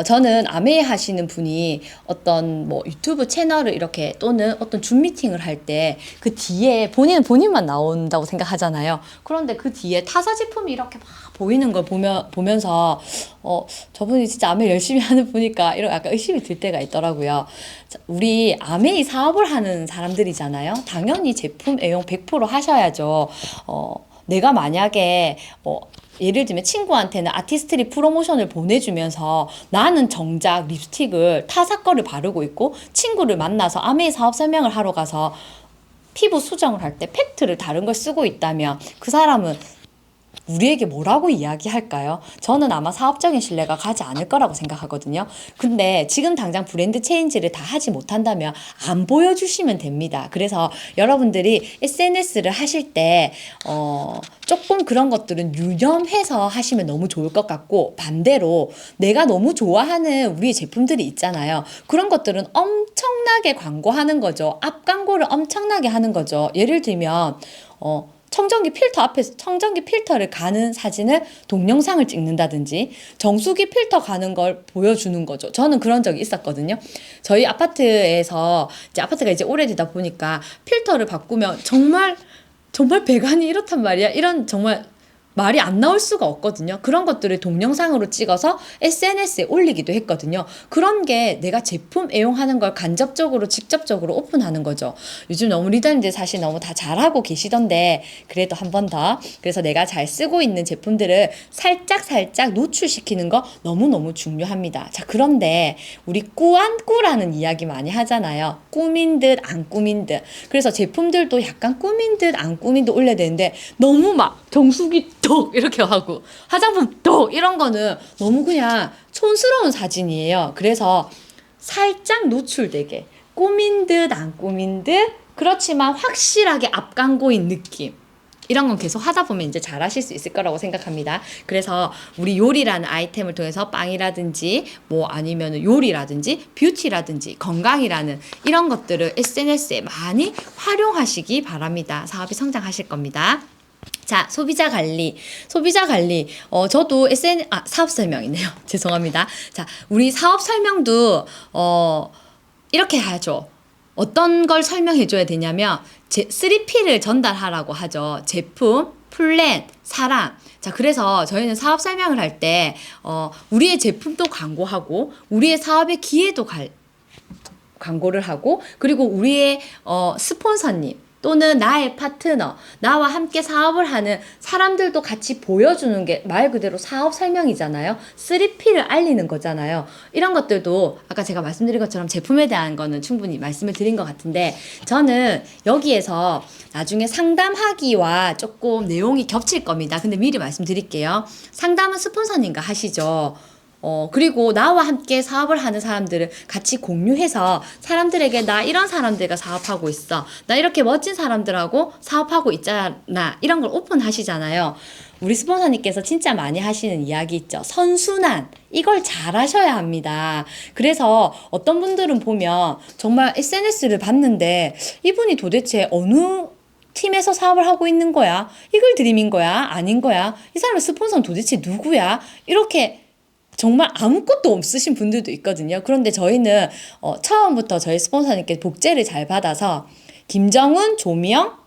저는 아메이 하시는 분이 어떤 유튜브 채널을 이렇게 또는 어떤 줌 미팅을 할 때 그 뒤에 본인만 나온다고 생각하잖아요. 그런데 그 뒤에 타사 제품이 이렇게 막 보이는 걸 보면서 저분이 진짜 아메 열심히 하는 분이니까 이런 약간 의심이 들 때가 있더라고요. 우리 아메이 사업을 하는 사람들이잖아요. 당연히 제품 애용 100% 하셔야죠. 내가 만약에 예를 들면 친구한테는 아티스트리 프로모션을 보내주면서 나는 정작 립스틱을 타사 거를 바르고 있고 친구를 만나서 아메이 사업 설명을 하러 가서 피부 수정을 할 때 팩트를 다른 걸 쓰고 있다면 그 사람은 우리에게 뭐라고 이야기할까요? 저는 아마 사업적인 신뢰가 가지 않을 거라고 생각하거든요. 근데 지금 당장 브랜드 체인지를 다 하지 못한다면 안 보여주시면 됩니다. 그래서 여러분들이 SNS를 하실 때 조금 그런 것들은 유념해서 하시면 너무 좋을 것 같고, 반대로 내가 너무 좋아하는 우리 제품들이 있잖아요. 그런 것들은 엄청나게 광고하는 거죠. 앞 광고를 엄청나게 하는 거죠. 예를 들면 청정기 필터 앞에서 청정기 필터를 가는 사진을 동영상을 찍는다든지 정수기 필터 가는 걸 보여주는 거죠. 저는 그런 적이 있었거든요. 저희 아파트에서 이제 아파트가 이제 오래되다 보니까 필터를 바꾸면 정말 배관이 이렇단 말이야. 이런 정말 말이 안 나올 수가 없거든요. 그런 것들을 동영상으로 찍어서 SNS에 올리기도 했거든요. 그런 게 내가 제품 애용하는 걸 간접적으로 직접적으로 오픈하는 거죠. 요즘 너무 리더님들 사실 너무 다 잘하고 계시던데 그래도 한 번 더, 그래서 내가 잘 쓰고 있는 제품들을 살짝 노출시키는 거 너무너무 중요합니다. 자, 그런데 우리 꾸안꾸라는 이야기 많이 하잖아요. 꾸민 듯 안 꾸민 듯. 그래서 제품들도 약간 꾸민 듯 안 꾸민 듯 올려야 되는데 너무 막 정수기 독 이렇게 하고 화장품 독 이런 거는 너무 그냥 촌스러운 사진이에요. 그래서 살짝 노출되게 꾸민 듯 안 꾸민 듯, 그렇지만 확실하게 앞 광고인 느낌, 이런 건 계속 하다 보면 이제 잘 하실 수 있을 거라고 생각합니다. 그래서 우리 요리라는 아이템을 통해서 빵이라든지 뭐 아니면 요리라든지 뷰티라든지 건강이라는 이런 것들을 SNS에 많이 활용하시기 바랍니다. 사업이 성장하실 겁니다. 자, 소비자 관리. 저도 사업 설명이네요. 죄송합니다. 자, 우리 사업 설명도, 이렇게 하죠. 어떤 걸 설명해줘야 되냐면, 3P를 전달하라고 하죠. 제품, 플랜, 사람. 자, 그래서 저희는 사업 설명을 할 때, 우리의 제품도 광고하고, 우리의 사업의 기회도 광고를 하고, 그리고 우리의, 스폰서님, 또는 나의 파트너, 나와 함께 사업을 하는 사람들도 같이 보여주는 게 말 그대로 사업 설명이잖아요. 3P를 알리는 거잖아요. 이런 것들도 아까 제가 말씀드린 것처럼 제품에 대한 거는 충분히 말씀을 드린 것 같은데, 저는 여기에서 나중에 상담하기와 조금 내용이 겹칠 겁니다. 근데 미리 말씀드릴게요. 상담은 스폰서님과 하시죠. 그리고 나와 함께 사업을 하는 사람들을 같이 공유해서 사람들에게 나 이런 사람들과 사업하고 있어. 나 이렇게 멋진 사람들하고 사업하고 있잖아. 이런 걸 오픈하시잖아요. 우리 스폰서님께서 진짜 많이 하시는 이야기 있죠. 선순환. 이걸 잘 하셔야 합니다. 그래서 어떤 분들은 보면 정말 SNS를 봤는데 이분이 도대체 어느 팀에서 사업을 하고 있는 거야? 이글 드림인 거야? 아닌 거야? 이 사람의 스폰서는 도대체 누구야? 이렇게 정말 아무것도 없으신 분들도 있거든요. 그런데 저희는 처음부터 저희 스폰서님께 복제를 잘 받아서 김정은, 조미영,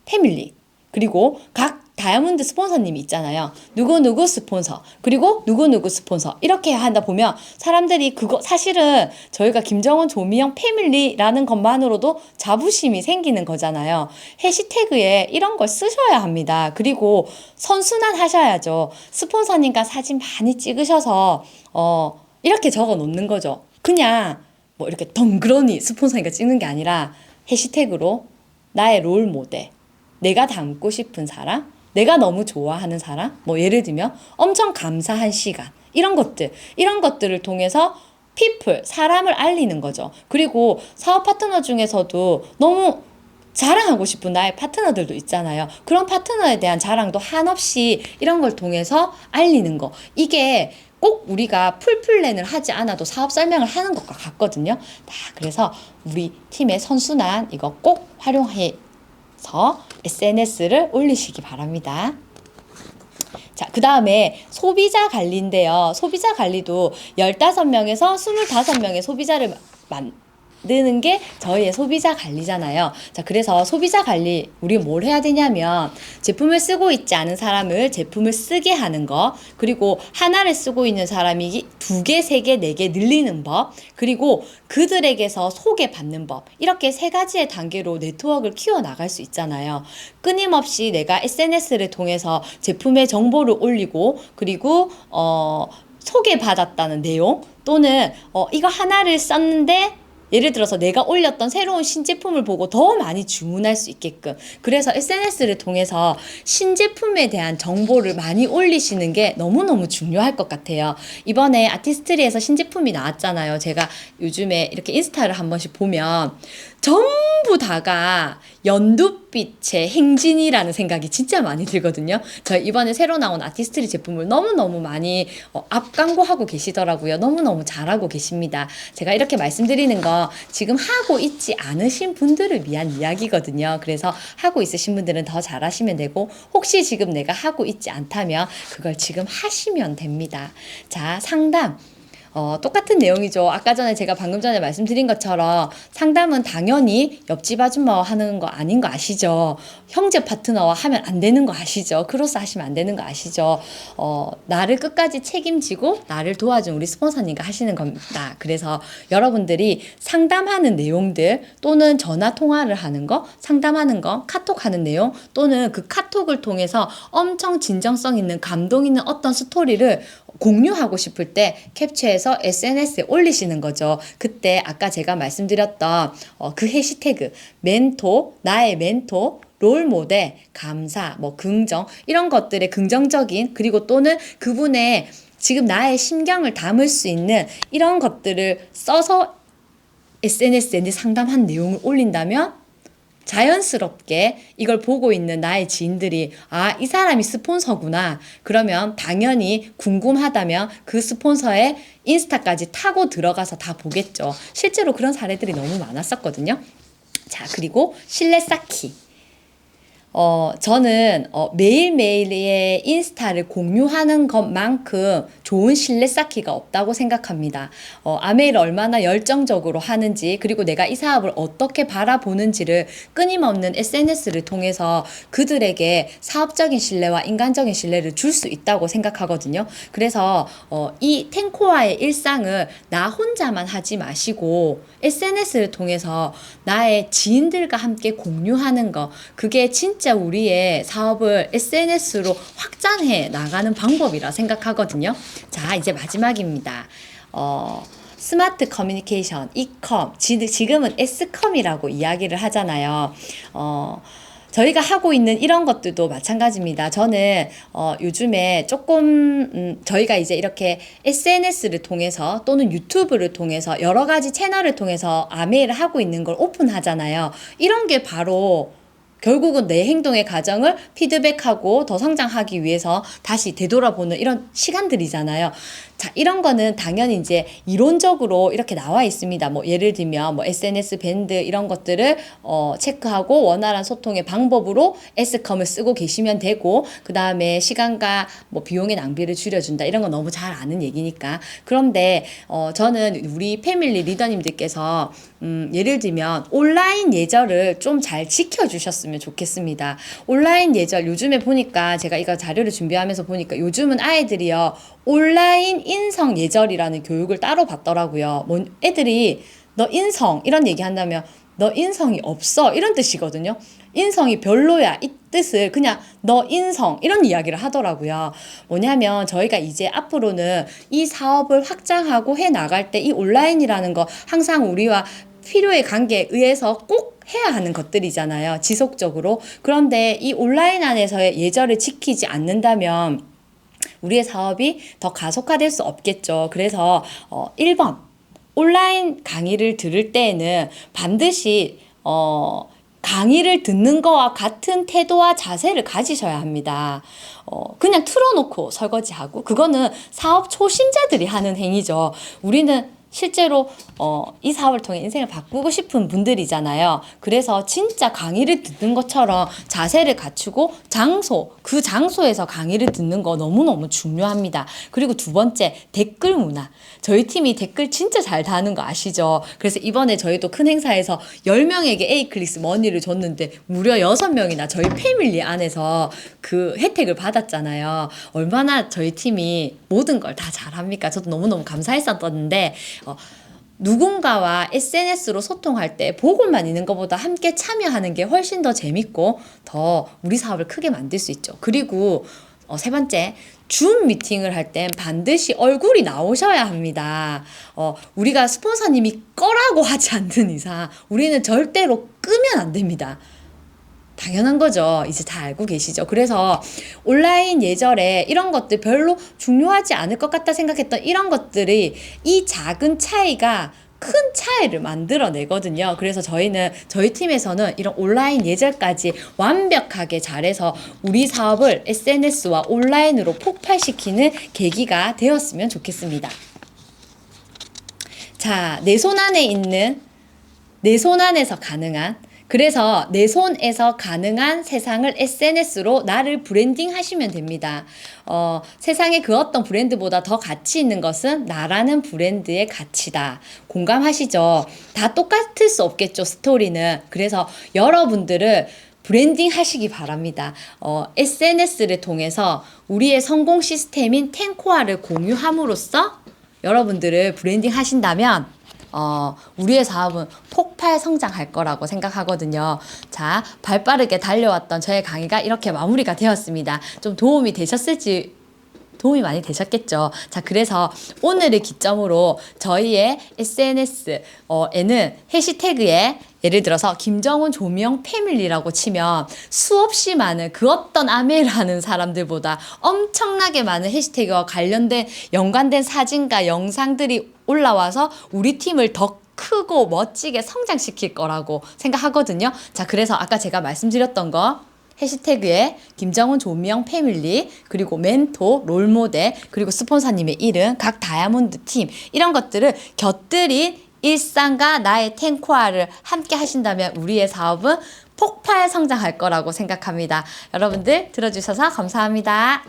패밀리, 그리고 각 다이아몬드 스폰서님이 있잖아요. 누구누구 스폰서, 그리고 누구누구 스폰서, 이렇게 한다 보면 사람들이 그거 사실은 저희가 김정은, 조미영, 패밀리라는 것만으로도 자부심이 생기는 거잖아요. 해시태그에 이런 걸 쓰셔야 합니다. 그리고 선순환 하셔야죠. 스폰서님과 사진 많이 찍으셔서 이렇게 적어 놓는 거죠. 그냥 뭐 이렇게 덩그러니 스폰서니까 찍는 게 아니라 해시태그로 나의 롤 모델, 내가 닮고 싶은 사람, 내가 너무 좋아하는 사람, 뭐 예를 들면 엄청 감사한 시간, 이런 것들을 통해서 people, 사람을 알리는 거죠. 그리고 사업 파트너 중에서도 너무 자랑하고 싶은 나의 파트너들도 있잖아요. 그런 파트너에 대한 자랑도 한없이 이런 걸 통해서 알리는 거. 이게 꼭 우리가 풀플랜을 하지 않아도 사업 설명을 하는 것과 같거든요. 그래서 우리 팀의 선순환 이거 꼭 활용해서 SNS를 올리시기 바랍니다. 자, 그 다음에 소비자 관리인데요. 소비자 관리도 15명에서 25명의 소비자를 드는 게 저희의 소비자 관리잖아요. 자, 그래서 소비자 관리, 우리 뭘 해야 되냐면, 제품을 쓰고 있지 않은 사람을 제품을 쓰게 하는 거, 그리고 하나를 쓰고 있는 사람이 2개, 3개, 4개 늘리는 법, 그리고 그들에게서 소개받는 법, 이렇게 3가지의 단계로 네트워크를 키워나갈 수 있잖아요. 끊임없이 내가 SNS를 통해서 제품의 정보를 올리고, 그리고 소개받았다는 내용, 또는 이거 하나를 썼는데 예를 들어서 내가 올렸던 새로운 신제품을 보고 더 많이 주문할 수 있게끔, 그래서 SNS를 통해서 신제품에 대한 정보를 많이 올리시는 게 너무너무 중요할 것 같아요. 이번에 아티스트리에서 신제품이 나왔잖아요. 제가 요즘에 이렇게 인스타를 한 번씩 보면 전부 다가 연두빛의 행진이라는 생각이 진짜 많이 들거든요. 저희 이번에 새로 나온 아티스트리 제품을 너무너무 많이 앞광고하고 계시더라고요. 너무너무 잘하고 계십니다. 제가 이렇게 말씀드리는 거 지금 하고 있지 않으신 분들을 위한 이야기거든요. 그래서 하고 있으신 분들은 더 잘하시면 되고, 혹시 지금 내가 하고 있지 않다면 그걸 지금 하시면 됩니다. 자, 상담. 똑같은 내용이죠. 아까 전에 제가 방금 전에 말씀드린 것처럼 상담은 당연히 옆집 아줌마와 하는 거 아닌 거 아시죠? 형제 파트너와 하면 안 되는 거 아시죠? 크로스 하시면 안 되는 거 아시죠? 나를 끝까지 책임지고 나를 도와준 우리 스폰서님과 하시는 겁니다. 그래서 여러분들이 상담하는 내용들, 또는 전화 통화를 하는 거, 상담하는 거, 카톡 하는 내용, 또는 그 카톡을 통해서 엄청 진정성 있는 감동 있는 어떤 스토리를 공유하고 싶을 때 캡처해서 SNS에 올리시는 거죠. 그때 아까 제가 말씀드렸던 그 해시태그, 멘토, 나의 멘토, 롤모델, 감사, 뭐 긍정, 이런 것들의 긍정적인, 그리고 또는 그분의 지금 나의 심경을 담을 수 있는 이런 것들을 써서 SNS에 상담한 내용을 올린다면 자연스럽게 이걸 보고 있는 나의 지인들이, 아, 이 사람이 스폰서구나. 그러면 당연히 궁금하다면 그 스폰서의 인스타까지 타고 들어가서 다 보겠죠. 실제로 그런 사례들이 너무 많았었거든요. 자, 그리고 신뢰 쌓기. 저는 매일매일의 인스타를 공유하는 것만큼 좋은 신뢰 쌓기가 없다고 생각합니다. 아메이를 얼마나 열정적으로 하는지, 그리고 내가 이 사업을 어떻게 바라보는지를 끊임없는 SNS를 통해서 그들에게 사업적인 신뢰와 인간적인 신뢰를 줄 수 있다고 생각하거든요. 그래서 이 탱코와의 일상을 나 혼자만 하지 마시고 SNS를 통해서 나의 지인들과 함께 공유하는 거, 그게 진짜 우리의 사업을 SNS로 확장해 나가는 방법이라 생각하거든요. 자, 이제 마지막입니다. 스마트 커뮤니케이션, 이컴, 지금은 S컴이라고 이야기를 하잖아요. 저희가 하고 있는 이런 것들도 마찬가지입니다. 저는 요즘에 조금 저희가 이제 이렇게 SNS를 통해서 또는 유튜브를 통해서 여러 가지 채널을 통해서 아메이를 하고 있는 걸 오픈하잖아요. 이런 게 바로 결국은 내 행동의 과정을 피드백하고 더 성장하기 위해서 다시 되돌아보는 이런 시간들이잖아요. 자, 이런 거는 당연히 이제 이론적으로 이렇게 나와 있습니다. 뭐 예를 들면 뭐 SNS 밴드 이런 것들을 체크하고 원활한 소통의 방법으로 S컴을 쓰고 계시면 되고, 그 다음에 시간과 뭐 비용의 낭비를 줄여준다, 이런 거 너무 잘 아는 얘기니까. 그런데 저는 우리 패밀리 리더님들께서 예를 들면 온라인 예절을 좀 잘 지켜주셨으면 좋겠습니다. 온라인 예절, 요즘에 보니까 제가 이거 자료를 준비하면서 보니까 요즘은 아이들이요, 온라인 인성 예절이라는 교육을 따로 받더라고요. 애들이 너 인성 이런 얘기 한다면 너 인성이 없어 이런 뜻이거든요. 인성이 별로야 이 뜻을 그냥 너 인성 이런 이야기를 하더라고요. 뭐냐면 저희가 이제 앞으로는 이 사업을 확장하고 해 나갈 때 이 온라인이라는 거 항상 우리와 필요의 관계에 의해서 꼭 해야 하는 것들이잖아요. 지속적으로. 그런데 이 온라인 안에서의 예절을 지키지 않는다면 우리의 사업이 더 가속화될 수 없겠죠. 그래서 1번 온라인 강의를 들을 때에는 반드시 강의를 듣는 거와 같은 태도와 자세를 가지셔야 합니다. 그냥 틀어놓고 설거지하고, 그거는 사업 초심자들이 하는 행위죠. 우리는 실제로 이 사업을 통해 인생을 바꾸고 싶은 분들이잖아요. 그래서 진짜 강의를 듣는 것처럼 자세를 갖추고 그 장소에서 강의를 듣는 거 너무너무 중요합니다. 그리고 두 번째, 댓글 문화. 저희 팀이 댓글 진짜 잘 다는 거 아시죠? 그래서 이번에 저희도 큰 행사에서 10명에게 A클릭스 머니를 줬는데 무려 6명이나 저희 패밀리 안에서 그 혜택을 받았잖아요. 얼마나 저희 팀이 모든 걸 다 잘합니까? 저도 너무너무 감사했었는데 누군가와 SNS로 소통할 때 보고만 있는 것보다 함께 참여하는 게 훨씬 더 재밌고 더 우리 사업을 크게 만들 수 있죠. 그리고 세 번째, 줌 미팅을 할 땐 반드시 얼굴이 나오셔야 합니다. 우리가 스폰서님이 꺼라고 하지 않는 이상 우리는 절대로 끄면 안 됩니다. 당연한 거죠. 이제 다 알고 계시죠. 그래서 온라인 예절에 이런 것들 별로 중요하지 않을 것 같다 생각했던 이런 것들이 이 작은 차이가 큰 차이를 만들어내거든요. 그래서 저희 팀에서는 이런 온라인 예절까지 완벽하게 잘해서 우리 사업을 SNS와 온라인으로 폭발시키는 계기가 되었으면 좋겠습니다. 자, 내 손 안에서 가능한, 그래서 내 손에서 가능한 세상을 SNS로 나를 브랜딩 하시면 됩니다. 세상에 그 어떤 브랜드보다 더 가치 있는 것은 나라는 브랜드의 가치다. 공감하시죠? 다 똑같을 수 없겠죠, 스토리는. 그래서 여러분들을 브랜딩 하시기 바랍니다. SNS를 통해서 우리의 성공 시스템인 텐코아를 공유함으로써 여러분들을 브랜딩 하신다면 우리의 사업은 폭발 성장할 거라고 생각하거든요. 자, 발빠르게 달려왔던 저의 강의가 이렇게 마무리가 되었습니다. 좀 도움이 많이 되셨겠죠. 자, 그래서 오늘을 기점으로 저희의 SNS에는 해시태그에 예를 들어서 김정은 조미영 패밀리라고 치면 수없이 많은 그 어떤 아메를 하는 사람들보다 엄청나게 많은 해시태그와 연관된 사진과 영상들이 올라와서 우리 팀을 더 크고 멋지게 성장시킬 거라고 생각하거든요. 자, 그래서 아까 제가 말씀드렸던 거 해시태그에 김정은 조미영 패밀리, 그리고 멘토, 롤모델, 그리고 스폰서님의 이름, 각 다이아몬드 팀, 이런 것들을 곁들인 일상과 나의 텐코아를 함께 하신다면 우리의 사업은 폭발 성장할 거라고 생각합니다. 여러분들 들어주셔서 감사합니다.